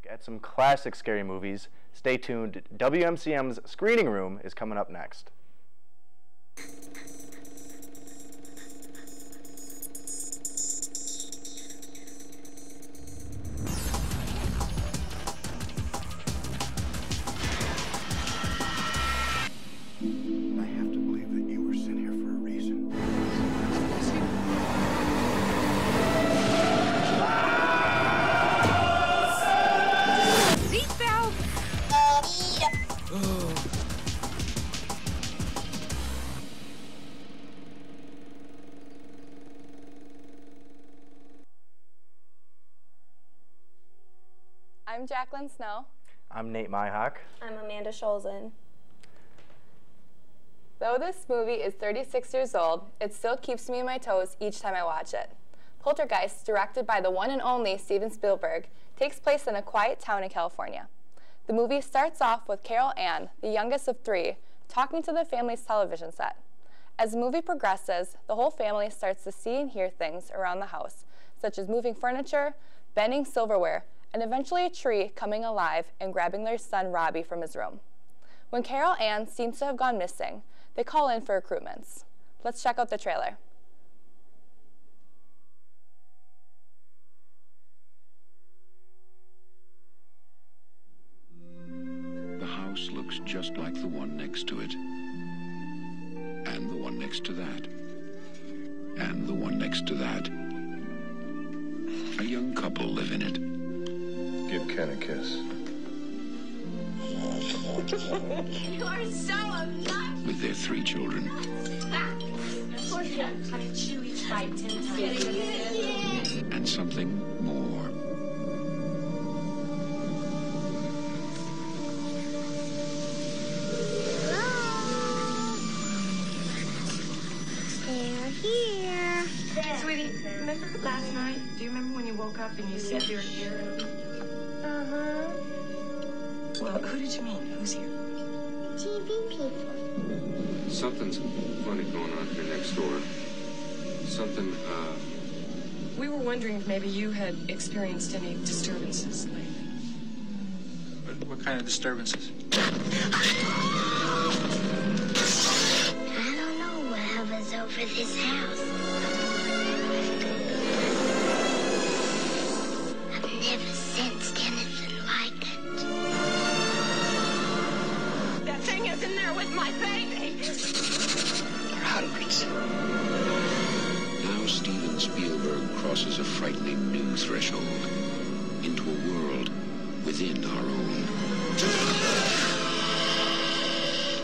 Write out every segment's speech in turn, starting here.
at some classic scary movies. Stay tuned. WMCM's Screening Room is coming up next. I have to believe that you were sent here for a reason. Seatbelt! I'm Jacqueline Snow. I'm Nate Myhawk. I'm Amanda Scholzen. Though this movie is 36 years old, it still keeps me on my toes each time I watch it. Poltergeist, directed by the one and only Steven Spielberg, takes place in a quiet town in California. The movie starts off with Carol Ann, the youngest of three, talking to the family's television set. As the movie progresses, the whole family starts to see and hear things around the house, such as moving furniture, bending silverware, and eventually a tree coming alive and grabbing their son Robbie from his room. When Carol Ann seems to have gone missing, they call in for recruitments. Let's check out the trailer. The house looks just like the one next to it. And the one next to that. And the one next to that. A young couple live in it. Give Ken a kiss. You are so obnoxious! With their 3 children. And something more. They're here. Sweetie, remember last night? Do you remember when you woke up and you said you were here? Uh-huh. Well, who did you mean? Who's here? TV people. Something's funny going on here next door. Something, We were wondering if maybe you had experienced any disturbances lately. What kind of disturbances? I don't know what hovers over this house. I've never sensed anything like it. That thing is in there with my baby! They're hundreds. Now Steven Spielberg crosses a frightening new threshold into a world within our own.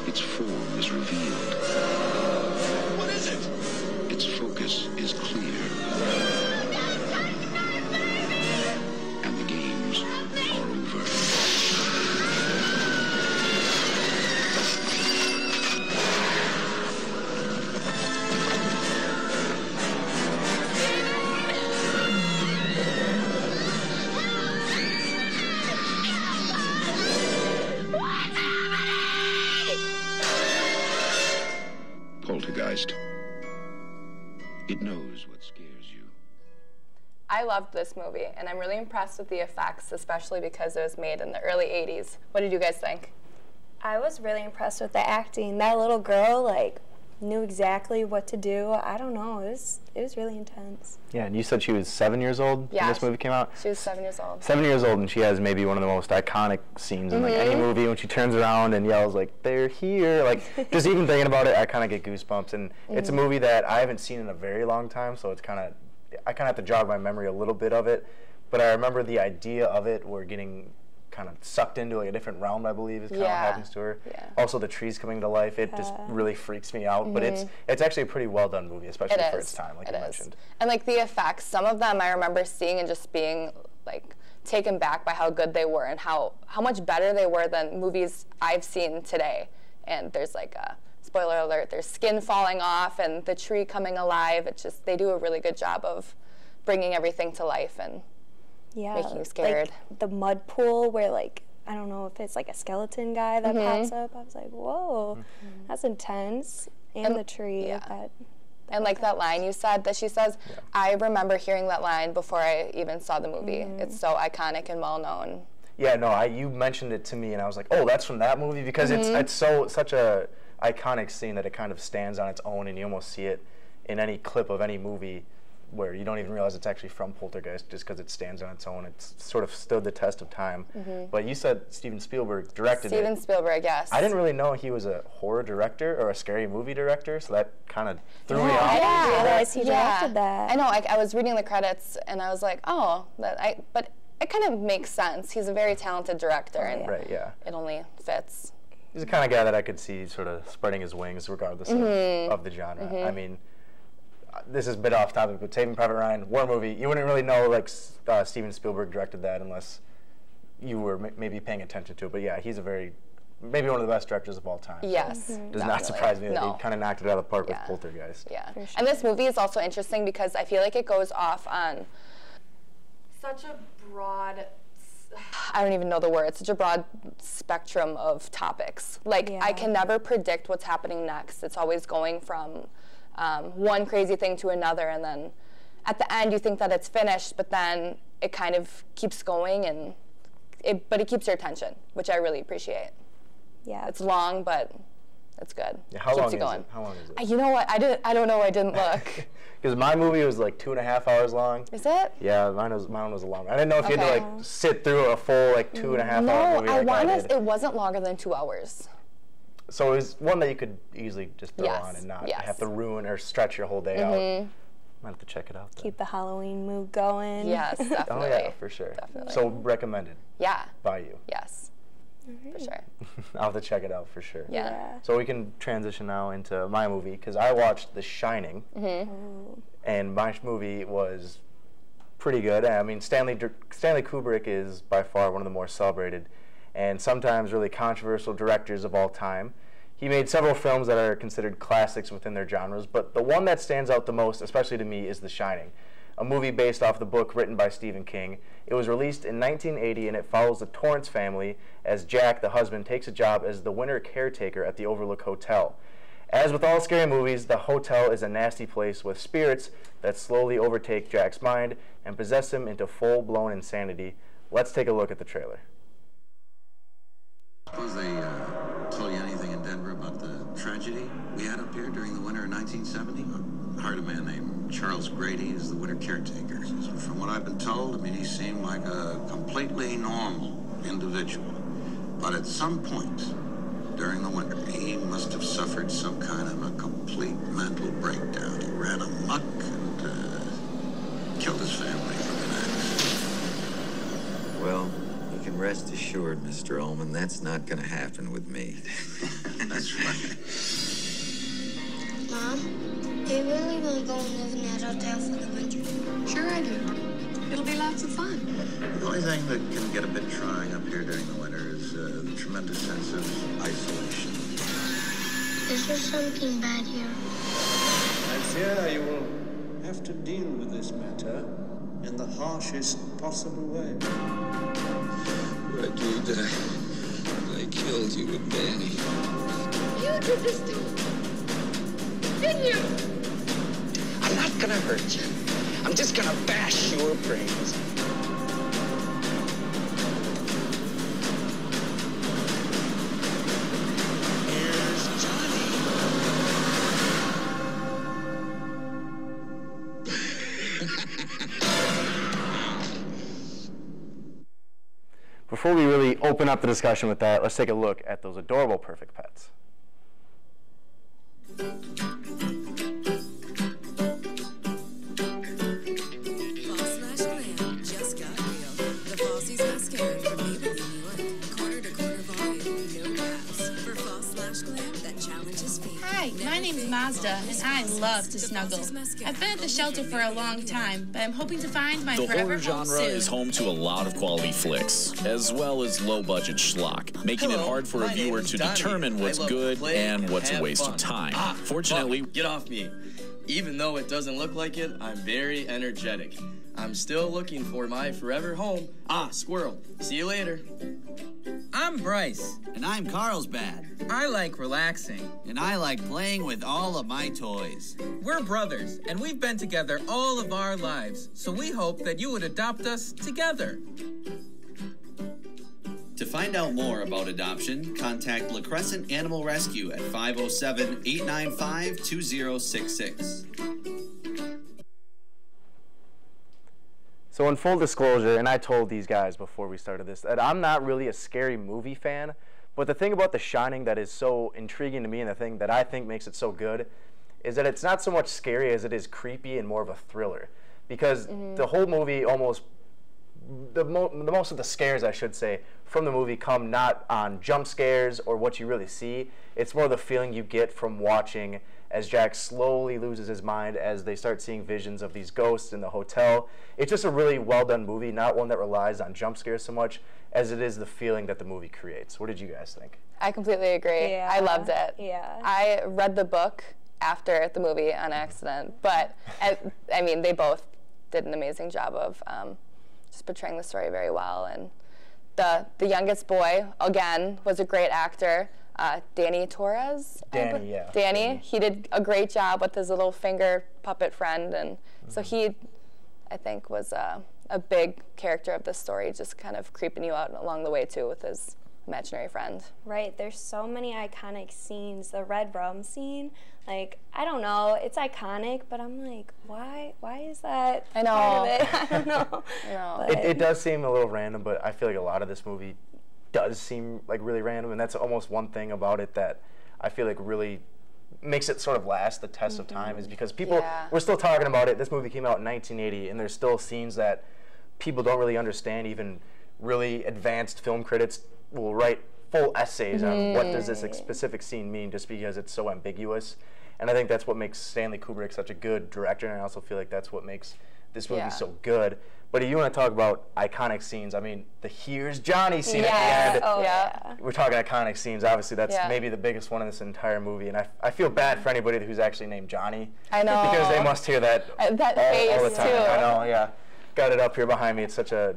Its form is revealed. What is it? Its focus is clear. And the games are over. Poltergeist. It knows what scares you. I loved this movie, and I'm really impressed with the effects, especially because it was made in the early 80s. What did you guys think? I was really impressed with the acting. That little girl, like, knew exactly what to do. I don't know. It was really intense. Yeah, and you said she was 7 years old when this movie came out? She was 7 years old. 7 years old, and she has maybe one of the most iconic scenes in like any movie when she turns around and yells like, "They're here!" Like, just even thinking about it, I kind of get goosebumps. And it's a movie that I haven't seen in a very long time, so it's I kind of have to jog my memory a little bit of it. But I remember the idea of it. We're getting kind of sucked into like a different realm, I believe, is kind of what happens to her. Yeah. Also, the trees coming to life, it just really freaks me out. But it's actually a pretty well done movie, especially for its time, like you mentioned. And like the effects, some of them I remember seeing and just being like taken back by how good they were and how much better they were than movies I've seen today. And there's like a spoiler alert, there's skin falling off and the tree coming alive. It's just, they do a really good job of bringing everything to life and making you scared. Like the mud pool where, like, I don't know if it's like a skeleton guy that pops up. I was like, whoa, that's intense. And the tree. And like that line you said that she says, I remember hearing that line before I even saw the movie. It's so iconic and well known. Yeah, no, you mentioned it to me, and I was like, oh, that's from that movie, because it's such a iconic scene that it kind of stands on its own, and you almost see it in any clip of any movie where you don't even realize it's actually from Poltergeist just because it stands on its own. It's sort of stood the test of time. But you said Steven Spielberg directed it. Steven Spielberg, yes. I didn't really know he was a horror director or a scary movie director, so that kind of threw me off. I didn't realize he directed that. I know. I was reading the credits and I was like, oh, but it kind of makes sense. He's a very talented director, and it only fits. He's the kind of guy that I could see sort of spreading his wings regardless of the genre. I mean, this is a bit off topic, but Saving Private Ryan, war movie, you wouldn't really know like Steven Spielberg directed that unless you were maybe paying attention to it. But yeah, he's maybe one of the best directors of all time. Yes, Does not surprise me that he kind of knocked it out of the park with Poltergeist. Yeah, sure. And this movie is also interesting because I feel like it goes off on such a broad, I don't even know the word, such a broad spectrum of topics. Like, I can never predict what's happening next. It's always going from one crazy thing to another, and then at the end you think that it's finished, but then it kind of keeps going, and but it keeps your attention, which I really appreciate. Yeah, it's long, but it's good. Yeah, how long is it? How long is it? You know what? I don't know. I didn't look. Because my movie was like 2.5 hours long. Is it? Yeah, mine was long. I didn't know if you had to like sit through a full like 2.5 hour movie. No, it wasn't longer than 2 hours. So it was one that you could easily just throw on and not have to ruin or stretch your whole day out. I might have to check it out. Then. Keep the Halloween mood going. Yes, definitely. Oh yeah, for sure. Definitely. So recommended. Yeah. By you. Yes. For sure. I'll have to check it out for sure. Yeah. So we can transition now into my movie, because I watched The Shining, and my movie was pretty good. I mean, Stanley Kubrick is by far one of the more celebrated and sometimes really controversial directors of all time. He made several films that are considered classics within their genres, but the one that stands out the most, especially to me, is The Shining, a movie based off the book written by Stephen King. It was released in 1980, and it follows the Torrance family as Jack, the husband, takes a job as the winter caretaker at the Overlook Hotel. As with all scary movies, the hotel is a nasty place with spirits that slowly overtake Jack's mind and possess him into full-blown insanity. Let's take a look at the trailer. Suppose they told you anything in Denver about the tragedy we had up here during the winter of 1970? I hired a man named Charles Grady as the winter caretaker. From what I've been told, I mean, he seemed like a completely normal individual. But at some point during the winter, he must have suffered some kind of a complete mental breakdown. He ran amok and killed his family with an axe. Well, you can rest assured, Mr. Ullman, that's not going to happen with me. That's right. Mom, do you really want to go and live in that hotel for the winter? Sure I do. It'll be lots of fun. The only thing that can get a bit trying up here during the winter is the tremendous sense of isolation. Is there something bad here? I fear you will have to deal with this matter in the harshest possible way. Reggie, I killed you with Danny. You did this to me, didn't you? I'm not gonna hurt you. I'm just gonna bash your brains. Here's Johnny. Before we really open up the discussion with that, let's take a look at those adorable Perfect Pets. Hi, my name's Mazda, and I love to snuggle. I've been at the shelter for a long time, but I'm hoping to find my forever home The horror genre is home to a lot of quality flicks, as well as low-budget schlock, making it hard for a viewer to determine what's good and what's a waste of time. Fortunately, get off me. Even though it doesn't look like it, I'm very energetic. I'm still looking for my forever home. Ah, squirrel. See you later. I'm Bryce. And I'm Carlsbad. I like relaxing. And I like playing with all of my toys. We're brothers, and we've been together all of our lives, so we hope that you would adopt us together. find out more about adoption, contact La Crescent Animal Rescue at 507-895-2066. So in full disclosure, and I told these guys before we started this, that I'm not really a scary movie fan, but the thing about The Shining that is so intriguing to me and the thing that I think makes it so good is that it's not so much scary as it is creepy and more of a thriller. Because the whole movie almost, most of the scares, I should say, from the movie come not on jump scares or what you really see. It's more the feeling you get from watching as Jack slowly loses his mind as they start seeing visions of these ghosts in the hotel. It's just a really well done movie, not one that relies on jump scares so much as it is the feeling that the movie creates. What did you guys think? I completely agree. Yeah. I loved it. Yeah. I read the book after the movie on accident, but I mean, they both did an amazing job of just portraying the story very well. And the youngest boy, again, was a great actor. Danny Torres? Danny, yeah. Danny, he did a great job with his little finger puppet friend, and so he, I think, was a big character of the story, just kind of creeping you out along the way, too, with his imaginary friend. Right, there's so many iconic scenes. The red rum scene, like, I don't know, it's iconic, but I'm like, why is that I know. part of it? I don't know. I know. It does seem a little random, but I feel like a lot of this movie does seem like really random, and that's almost one thing about it that I feel like really makes it sort of last the test of time, is because people, we're still talking about it. This movie came out in 1980, and there's still scenes that people don't really understand. Even really advanced film critics will write full essays on what does this specific scene mean, just because it's so ambiguous. And I think that's what makes Stanley Kubrick such a good director, and I also feel like that's what makes this movie so good. But if you want to talk about iconic scenes, I mean, the Here's Johnny scene at the end. Oh, yeah. We're talking iconic scenes. Obviously, that's maybe the biggest one in this entire movie. And I feel bad for anybody who's actually named Johnny. I know. Because they must hear that, that all the face, time. too. I know, yeah. Got it up here behind me. It's such a...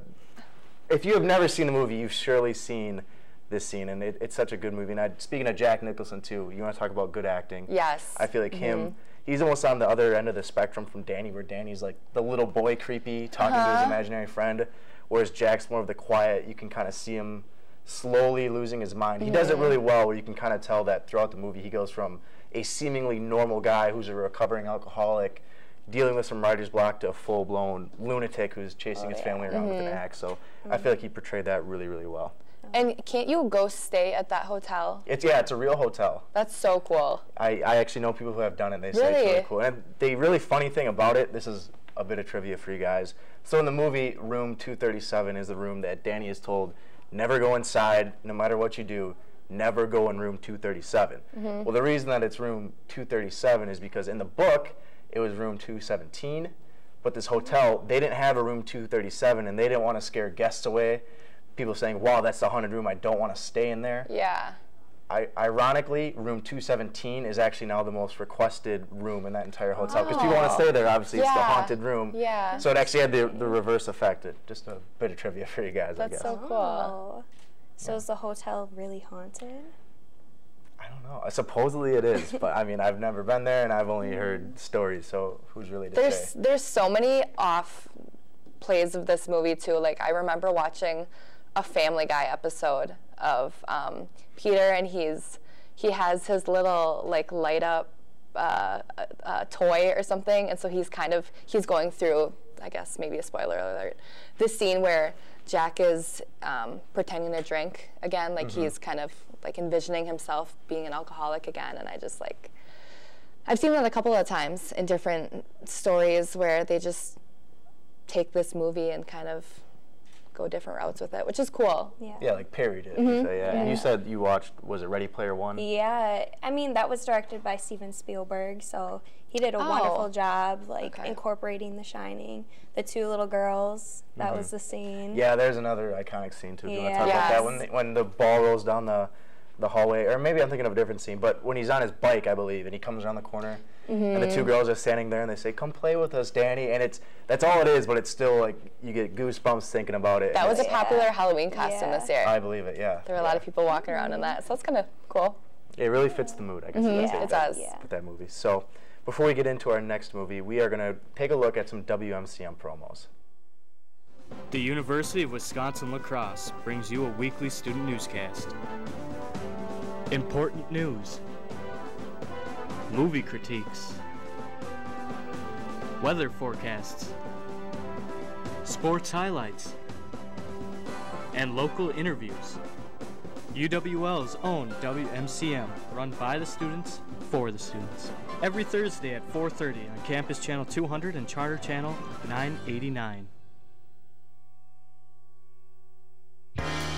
If you have never seen the movie, you've surely seen this scene, and it's such a good movie. And speaking of Jack Nicholson, too, you want to talk about good acting. Yes. I feel like him... He's almost on the other end of the spectrum from Danny, where Danny's like the little boy creepy, talking to his imaginary friend, whereas Jack's more of the quiet, you can kind of see him slowly losing his mind. He does it really well, where you can kind of tell that throughout the movie he goes from a seemingly normal guy who's a recovering alcoholic, dealing with some writer's block, to a full-blown lunatic who's chasing his family around with an axe. So I feel like he portrayed that really, really well. And can't you go stay at that hotel? It's a real hotel. That's so cool. I actually know people who have done it. They say it's really cool. And the really funny thing about it, this is a bit of trivia for you guys. So in the movie, room 237 is the room that Danny is told, never go inside, no matter what you do, never go in room 237. Well, the reason that it's room 237 is because in the book, it was room 217. But this hotel, they didn't have a room 237, and they didn't want to scare guests away. People saying, wow, that's the haunted room, I don't want to stay in there. Yeah. Ironically, room 217 is actually now the most requested room in that entire hotel, because people want to stay there. Obviously, it's the haunted room. Yeah. So it actually had the reverse effect. Just a bit of trivia for you guys, I guess. That's so cool. So is the hotel really haunted? I don't know. Supposedly it is, but I mean, I've never been there, and I've only heard stories, so who's really to say? There's so many off plays of this movie, too. Like, I remember watching a Family Guy episode of Peter, and he has his little like light up toy or something, and so he's going through, I guess maybe a spoiler alert, this scene where Jack is pretending to drink again, like he's kind of like envisioning himself being an alcoholic again, and I just like, I've seen that a couple of times in different stories where they just take this movie and kind of go different routes with it, which is cool. Yeah, like parried it. So, And you said you watched, was it Ready Player One? Yeah, I mean, that was directed by Steven Spielberg, so he did a wonderful job, like, incorporating The Shining. The two little girls, that was the scene. Yeah, there's another iconic scene, too. Do you want to talk about that? When the ball rolls down the hallway, or maybe I'm thinking of a different scene, but when he's on his bike, I believe, and he comes around the corner, and the two girls are standing there, and they say, come play with us, Danny, and that's all it is, but it's still, like, you get goosebumps thinking about it. That was a popular Halloween costume this year. I believe it, yeah. There were a lot of people walking around in that, so that's kind of cool. It really fits the mood, I guess. It does. With that movie. So, before we get into our next movie, we are going to take a look at some WMCM promos. The University of Wisconsin-La Crosse brings you a weekly student newscast. Important news, movie critiques, weather forecasts, sports highlights, and local interviews. UWL's own WMCM, run by the students, for the students. Every Thursday at 4:30 on Campus Channel 200 and Charter Channel 989.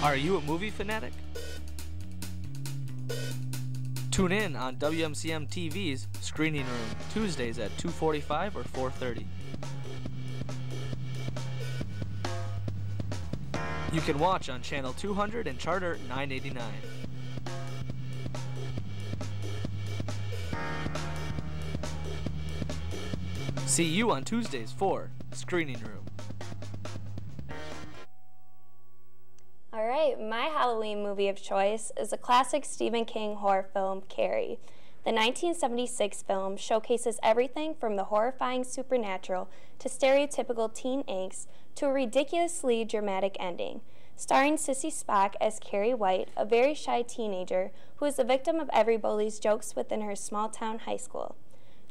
Are you a movie fanatic? Tune in on WMCM TV's Screening Room, Tuesdays at 2:45 or 4:30. You can watch on Channel 200 and Charter 989. See you on Tuesdays for Screening Room. All right, my Halloween movie of choice is the classic Stephen King horror film, Carrie. The 1976 film showcases everything from the horrifying supernatural to stereotypical teen angst to a ridiculously dramatic ending. Starring Sissy Spock as Carrie White, a very shy teenager who is the victim of every bully's jokes within her small-town high school.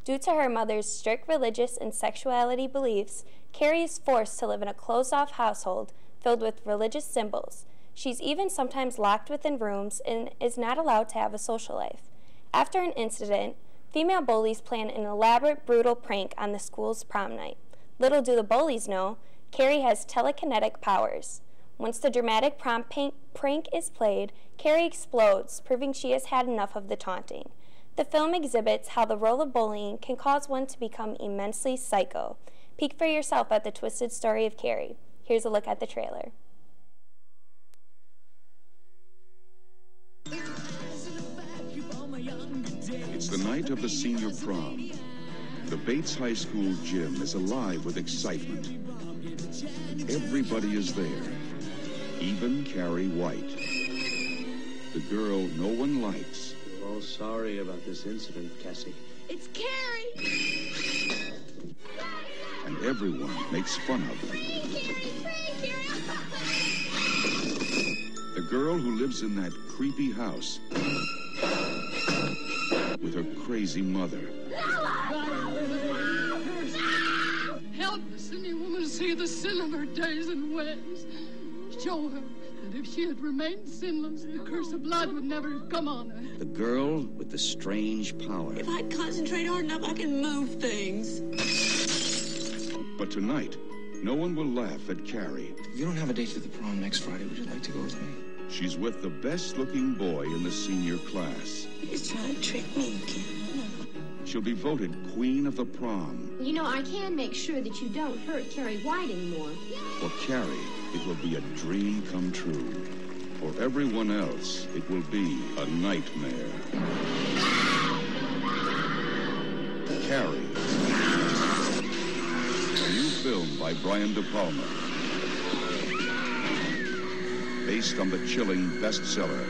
Due to her mother's strict religious and sexuality beliefs, Carrie is forced to live in a closed-off household filled with religious symbols. She's even sometimes locked within rooms and is not allowed to have a social life. After an incident, female bullies plan an elaborate, brutal prank on the school's prom night. Little do the bullies know, Carrie has telekinetic powers. Once the dramatic prom prank is played, Carrie explodes, proving she has had enough of the taunting. The film exhibits how the role of bullying can cause one to become immensely psycho. Peek for yourself at the twisted story of Carrie. Here's a look at the trailer. It's the night of the senior prom. The Bates High School gym is alive with excitement. Everybody is there, even Carrie White, the girl no one likes. We're all sorry about this incident, Cassie. It's Carrie! And everyone makes fun of her. The girl who lives in that creepy house with her crazy mother. Help the sinny woman see the sin of her days and ways. Show her that if she had remained sinless, the curse of blood would never have come on her. The girl with the strange power. If I concentrate hard enough, I can move things. But tonight, no one will laugh at Carrie. You don't have a date to the prom next Friday. Would you like to go with me? She's with the best-looking boy in the senior class. He's trying to trick me again. She'll be voted queen of the prom. You know, I can make sure that you don't hurt Carrie White anymore. For Carrie, it will be a dream come true. For everyone else, it will be a nightmare. Carrie. A new film by Brian De Palma. Based on the chilling bestseller.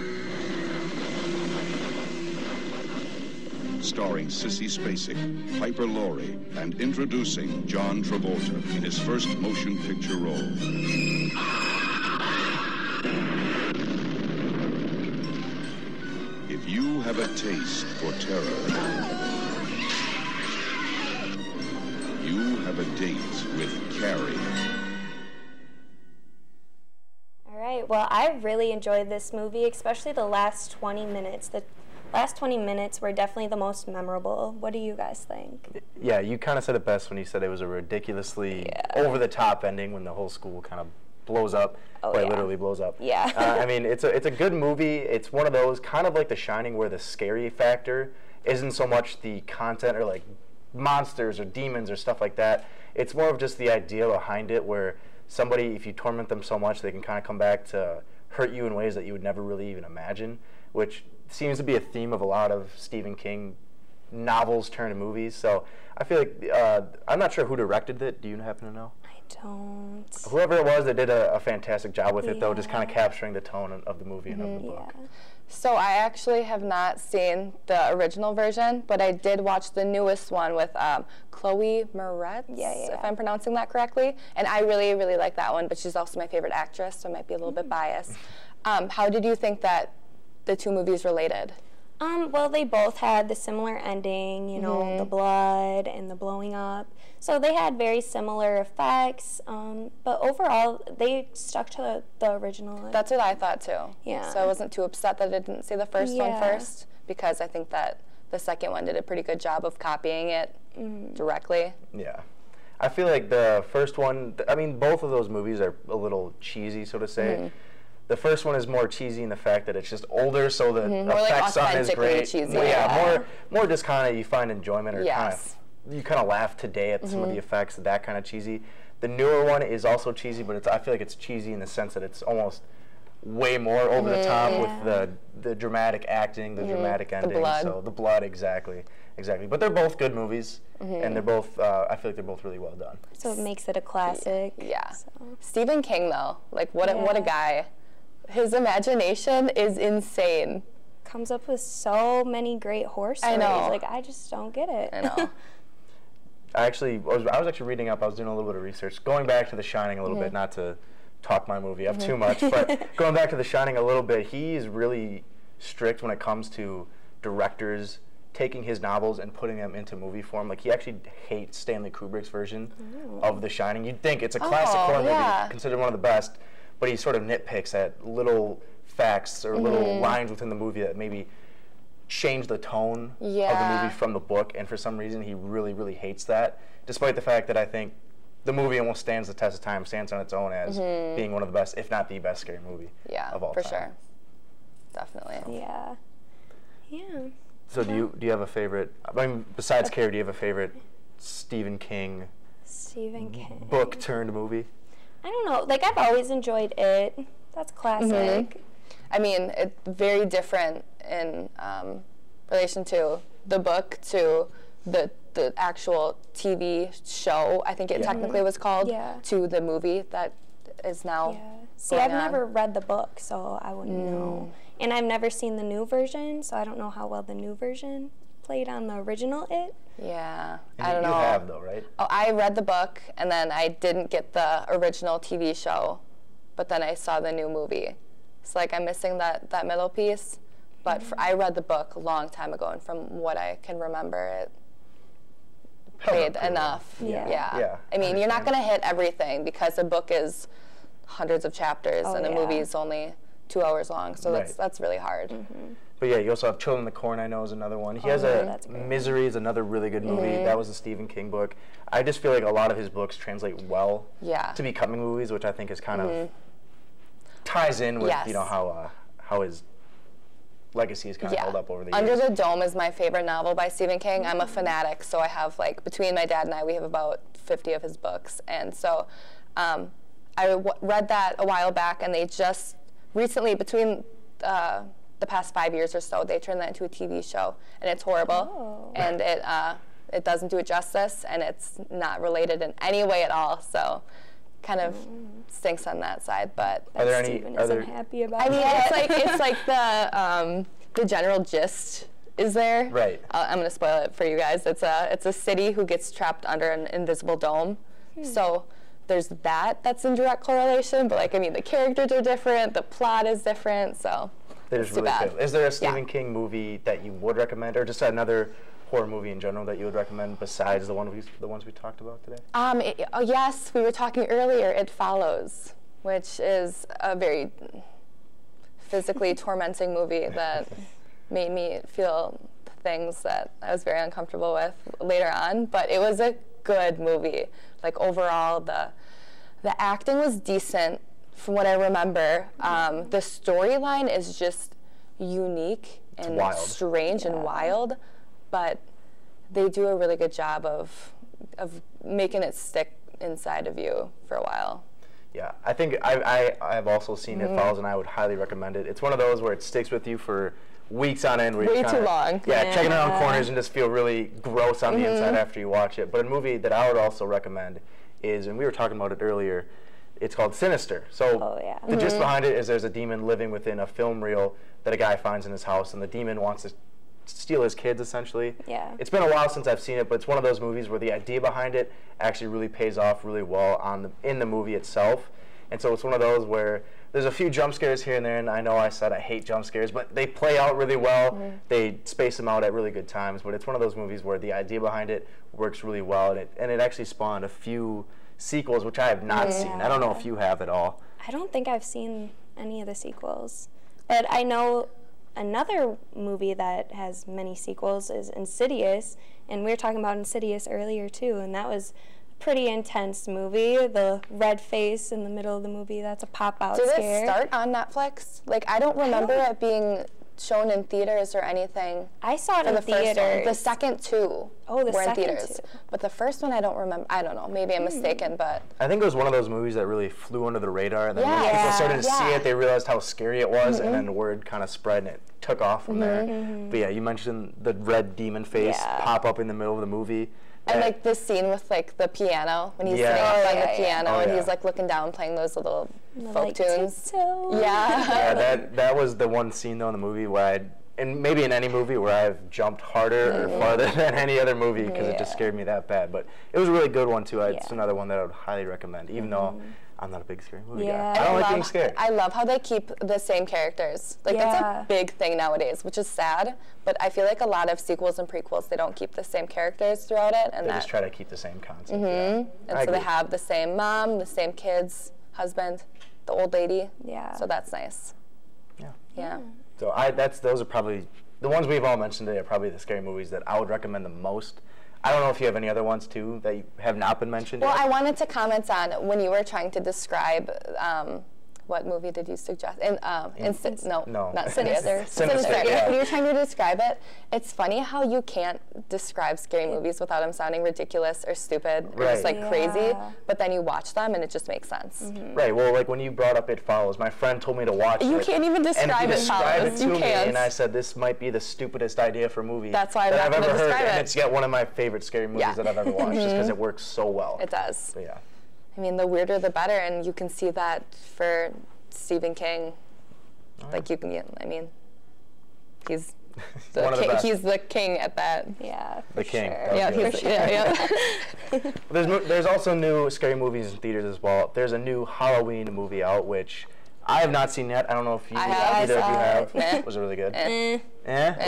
Starring Sissy Spacek, Piper Laurie, and introducing John Travolta in his first motion picture role. If you have a taste for terror, you have a date with Carrie. Well, I really enjoyed this movie, especially the last 20 minutes. The last 20 minutes were definitely the most memorable. What do you guys think? Yeah, you kind of said it best when you said it was a ridiculously over-the-top ending when the whole school kind of blows up. Quite literally blows up. Yeah. I mean, it's a good movie. It's one of those, kind of like The Shining, where the scary factor isn't so much the content or like monsters or demons or stuff like that. It's more of just the idea behind it, where somebody, if you torment them so much, they can kind of come back to hurt you in ways that you would never really even imagine, which seems to be a theme of a lot of Stephen King novels turned movies. So I feel like, I'm not sure who directed it. Do you happen to know? don't. Whoever it was, they did a fantastic job with it, though, just kind of capturing the tone of the movie and of the book. So I actually have not seen the original version, but I did watch the newest one with Chloe Moretz, if I'm pronouncing that correctly. And I really, really like that one, but she's also my favorite actress, so I might be a little bit biased. How did you think that the two movies related? Well, they both had the similar ending, you know, the blood and the blowing up. So they had very similar effects, but overall, they stuck to the original. That's what I thought, too. Yeah. So I wasn't too upset that I didn't see the first one first, because I think that the second one did a pretty good job of copying it directly. Yeah. I feel like the first one, I mean, both of those movies are a little cheesy, so to say. The first one is more cheesy in the fact that it's just older, so the effects on it is great. Cheesy. Well, yeah, more just kind of you find enjoyment, or kind of you kind of laugh today at some of the effects, that kind of cheesy. The newer one is also cheesy, but I feel like it's cheesy in the sense that it's almost way more over the top with the dramatic acting, the dramatic ending. The blood. So the blood, exactly. But they're both good movies, and they're both. I feel like they're both really well done. So it makes it a classic. Yeah. So. Stephen King, though, like what a guy. His imagination is insane. Comes up with so many great horror stories. I know. Like, I just don't get it. I know. I was actually reading up. I was doing a little bit of research, going back to The Shining a little bit, not to talk my movie up too much, but going back to The Shining a little bit, he's really strict when it comes to directors taking his novels and putting them into movie form. Like, he actually hates Stanley Kubrick's version of The Shining. You'd think it's a classic horror movie, considered one of the best, but he sort of nitpicks at little facts or little lines within the movie that maybe change the tone of the movie from the book, and for some reason he really, really hates that, despite the fact that I think the movie almost stands the test of time, stands on its own as being one of the best, if not the best, scary movie of all time. For sure. Definitely. Yeah. Yeah. So do you have a favorite, I mean, besides Carrie, do you have a favorite Stephen King book turned movie? I don't know. Like, I've always enjoyed it. That's classic. I mean, it's very different in relation to the book to the actual TV show, I think it technically was called, to the movie that is now See, I've never read the book, so I wouldn't know. And I've never seen the new version, so I don't know how well the new version played on the original It. Yeah, And I don't know. You have, though, right? Oh, I read the book, and then I didn't get the original TV show, but then I saw the new movie. So, like, I'm missing that middle piece, but I read the book a long time ago, and from what I can remember, it played enough. Yeah. I mean, you're not going to hit everything, because a book is hundreds of chapters, and a movie is only 2 hours long, so that's really hard. But yeah, you also have Children in the Corn, I know, is another one. He has Misery is another really good movie. That was a Stephen King book. I just feel like a lot of his books translate well to becoming movies, which I think is kind of ties in with you know how his legacy is kind of held up over the years. Under the Dome is my favorite novel by Stephen King. I'm a fanatic, so I have, like, between my dad and I, we have about 50 of his books, and so I read that a while back, and they just recently, between the past 5 years or so, they turned that into a TV show, and it's horrible, and it doesn't do it justice, and it's not related in any way at all, so kind of stinks on that side. But are there any Stephen isn't happy about I mean, it's like the general gist is there. Right. I'm gonna spoil it for you guys. It's a city who gets trapped under an invisible dome, so there's that's in direct correlation, but, like, I mean, the characters are different, the plot is different, so it's really cool. Is there a Stephen King movie that you would recommend, or just another horror movie in general that you would recommend besides the ones we talked about today? Yes, we were talking earlier, It Follows, which is a very physically tormenting movie that made me feel things that I was very uncomfortable with later on, but it was a good movie. Like, overall, the acting was decent from what I remember. The storyline is just unique and strange and wild, but they do a really good job of making it stick inside of you for a while. Yeah, I think I've also seen It Follows, and I would highly recommend it. It's one of those where it sticks with you for weeks on end. Way too long. Yeah, checking around corners and just feel really gross on the inside after you watch it. But a movie that I would also recommend is, and we were talking about it earlier, it's called Sinister. So the gist behind it is there's a demon living within a film reel that a guy finds in his house, and the demon wants to steal his kids, essentially. Yeah. It's been a while since I've seen it, but it's one of those movies where the idea behind it actually really pays off really well in the movie itself. And so it's one of those where there's a few jump scares here and there, and I know I said I hate jump scares, but they play out really well. They space them out at really good times, but it's one of those movies where the idea behind it works really well, and it actually spawned a few sequels, which I have not seen. I don't know if you have at all. I don't think I've seen any of the sequels, but I know another movie that has many sequels is Insidious, and we were talking about Insidious earlier too, and that was a pretty intense movie. The red face in the middle of the movie, that's a pop-out scare. Did it start on Netflix? Like, I don't remember it being shown in theaters or anything. I saw it in theaters. The second two were in theaters. But the first one I don't remember. I don't know. Maybe I'm mistaken, but... I think it was one of those movies that really flew under the radar, and then when people started to see it, they realized how scary it was, and then the word kind of spread, and it took off from there. But yeah, you mentioned the red demon face pop up in the middle of the movie. And like this scene with like the piano, when he's sitting up on the piano and he's like looking down playing those little folk tunes. Yeah, that was the one scene though in the movie where and maybe in any movie where I've jumped harder or farther than any other movie because it just scared me that bad. But it was a really good one too. It's another one that I would highly recommend, even though I'm not a big scary movie guy. I don't like being scared. I love how they keep the same characters. Like that's a big thing nowadays, which is sad. But I feel like a lot of sequels and prequels, they don't keep the same characters throughout it, and they just try to keep the same concept. And so they have the same mom, the same kids, husband, the old lady. Yeah. So that's nice. Yeah. So those are probably the ones we've all mentioned today. Are probably the scary movies that I would recommend the most. I don't know if you have any other ones too that have not been mentioned yet. I wanted to comment on when you were trying to describe what movie did you suggest? No, not Sinister. Sinister. When you were trying to describe it, it's funny how you can't describe scary movies without them sounding ridiculous or stupid or just like crazy, but then you watch them and it just makes sense. Right. Well, like when you brought up It Follows, my friend told me to watch it. You can't even describe It Follows. You can't. And I said this might be the stupidest idea for a movie that I've ever heard, describe it. and it's yet one of my favorite scary movies that I've ever watched, just because it works so well. It does. But yeah. I mean, the weirder the better, and you can see that for Stephen King. Like you can, I mean, he's the king at that. Yeah, the king. Sure. Yeah, There's also new scary movies in theaters as well. There's a new Halloween movie out, which I have not seen yet. I don't know if either of you have. Was it really good? A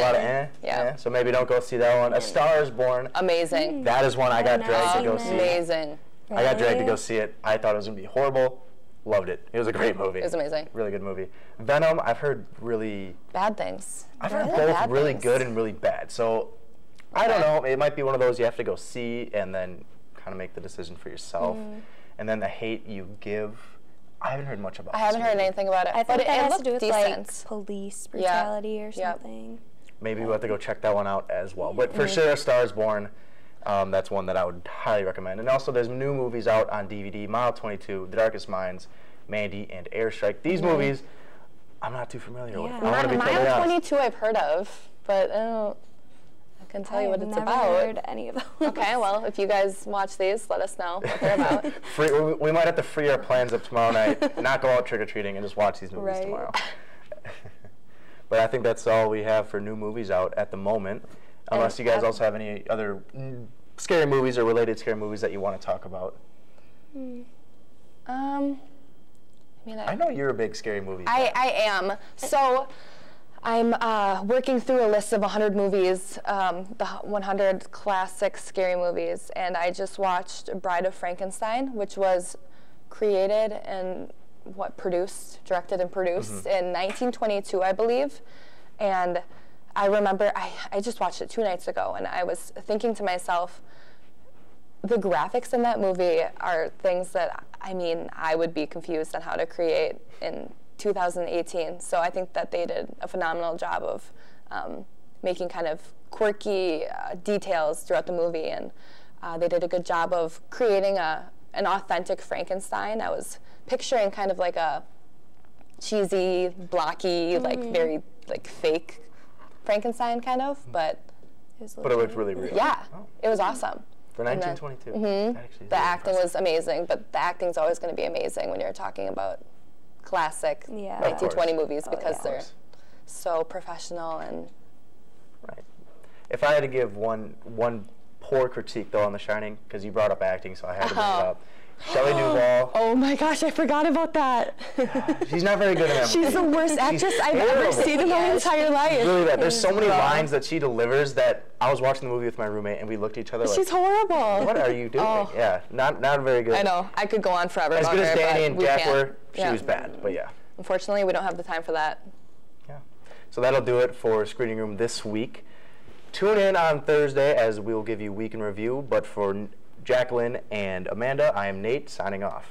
lot of Yeah. So maybe don't go see that one. A Star Is Born. Amazing. That is one I got dragged to go see. Amazing. I got dragged to go see it. I thought it was going to be horrible. Loved it. It was a great movie. It was amazing. Really good movie. Venom, I've heard really... bad things. I've heard both really good and really bad. So, I don't know. It might be one of those you have to go see and then kind of make the decision for yourself. And then The Hate U Give. I haven't heard much about it. I haven't heard anything about it. I think that has to do with decent. like police brutality or something. Maybe we'll have to go check that one out as well. But for sure, A Star Is Born. That's one that I would highly recommend. And also, there's new movies out on DVD: Mile 22, The Darkest Minds, Mandy, and Airstrike. These movies, I'm not too familiar with. I want to be totally honest. Mile 22 I've heard of, but I can tell you what it's about. I've never heard any of those. Okay, well, if you guys watch these, let us know what they're about. We might have to free our plans up tomorrow night, not go out trick-or-treating, and just watch these movies tomorrow. But I think that's all we have for new movies out at the moment. Unless you guys also have any other scary movies or related scary movies that you want to talk about. I know you're a big scary movie fan. I am. So I'm working through a list of 100 movies, the 100 classic scary movies, and I just watched Bride of Frankenstein, which was created and directed and produced in 1922, I believe. And I remember I just watched it 2 nights ago, and I was thinking to myself, the graphics in that movie are things that, I would be confused on how to create in 2018. So I think that they did a phenomenal job of making kind of quirky details throughout the movie, and they did a good job of creating an authentic Frankenstein. I was picturing kind of like a cheesy, blocky, like very like fake Frankenstein kind of, but it looked really real. Yeah, it was awesome. For 1922. The acting was amazing, but the acting's always going to be amazing when you're talking about classic 1920 movies because they're so professional and. Right. If I had to give one poor critique though on The Shining, because you brought up acting, so I had to bring it up. Shelley Duvall. Oh my gosh, I forgot about that. She's not very good at that. She's the worst actress I've ever seen in my entire life. She's really bad. There's so many lines that she delivers that I was watching the movie with my roommate and we looked at each other like, she's horrible. What are you doing? Yeah, not very good. I know. I could go on forever as about good as her, Danny and Jack can't. were, she was bad, but yeah. Unfortunately, we don't have the time for that. Yeah. So that'll do it for Screening Room this week. Tune in on Thursday as we'll give you Week in Review, but for Jacqueline and Amanda, I am Nate, signing off.